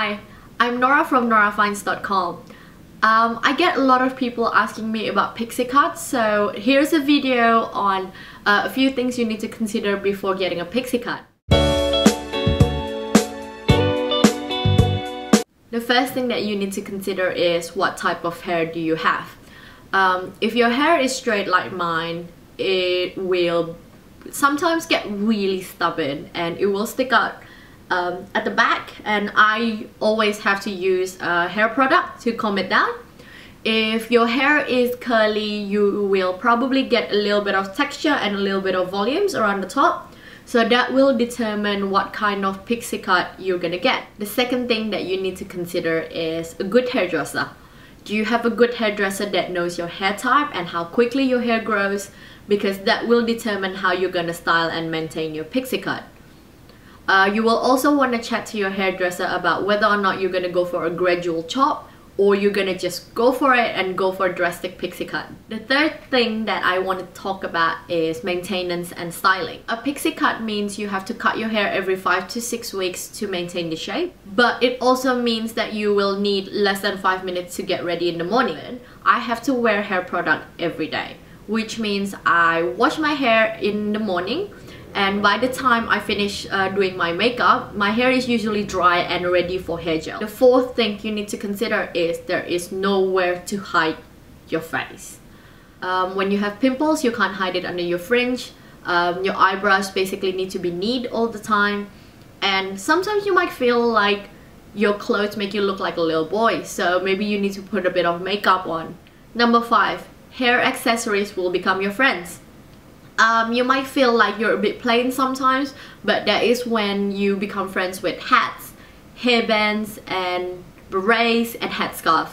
Hi, I'm Nora from norafines.com. I get a lot of people asking me about pixie cuts, so here's a video on a few things you need to consider before getting a pixie cut. The first thing that you need to consider is what type of hair do you have. If your hair is straight like mine, it will sometimes get really stubborn and it will stick out at the back, and I always have to use a hair product to comb it down. If your hair is curly, you will probably get a little bit of texture and a little bit of volumes around the top, so that will determine what kind of pixie cut you're gonna get. The second thing that you need to consider is a good hairdresser. Do you have a good hairdresser that knows your hair type and how quickly your hair grows? Because that will determine how you're gonna style and maintain your pixie cut. You will also want to chat to your hairdresser about whether or not you're going to go for a gradual chop or you're going to just go for it and go for a drastic pixie cut. The third thing that I want to talk about is maintenance and styling. A pixie cut means you have to cut your hair every 5 to 6 weeks to maintain the shape, but it also means that you will need less than 5 minutes to get ready in the morning. I have to wear hair product every day, which means I wash my hair in the morning, and by the time I finish doing my makeup, my hair is usually dry and ready for hair gel. The fourth thing you need to consider is there is nowhere to hide your face. When you have pimples, you can't hide it under your fringe. Your eyebrows basically need to be neat all the time. And sometimes you might feel like your clothes make you look like a little boy, so maybe you need to put a bit of makeup on. Number 5, hair accessories will become your friends. You might feel like you're a bit plain sometimes, but that is when you become friends with hats, hairbands, and berets, and headscarf.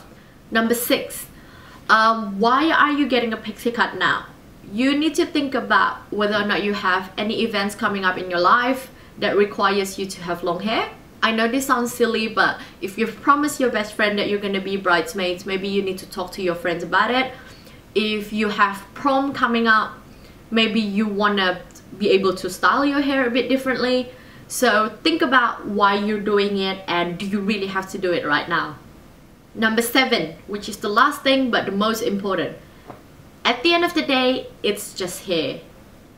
Number 6, why are you getting a pixie cut now? You need to think about whether or not you have any events coming up in your life that requires you to have long hair. I know this sounds silly, but if you've promised your best friend that you're going to be bridesmaids, maybe you need to talk to your friends about it. If you have prom coming up, maybe you want to be able to style your hair a bit differently. So think about why you're doing it and do you really have to do it right now. Number 7, which is the last thing but the most important. At the end of the day, it's just hair.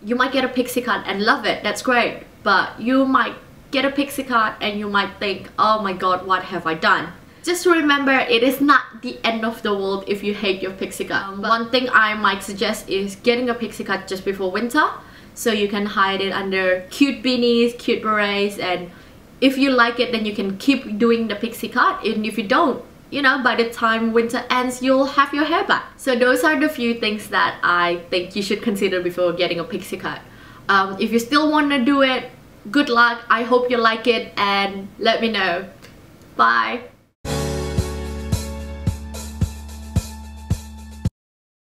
You might get a pixie cut and love it, that's great. But you might get a pixie cut and you might think, oh my god, what have I done? Just remember, it is not the end of the world if you hate your pixie cut. One thing I might suggest is getting a pixie cut just before winter, so you can hide it under cute beanies, cute berets, and if you like it, then you can keep doing the pixie cut. And if you don't, you know, by the time winter ends, you'll have your hair back. So those are the few things that I think you should consider before getting a pixie cut. If you still want to do it, good luck. I hope you like it and let me know. Bye!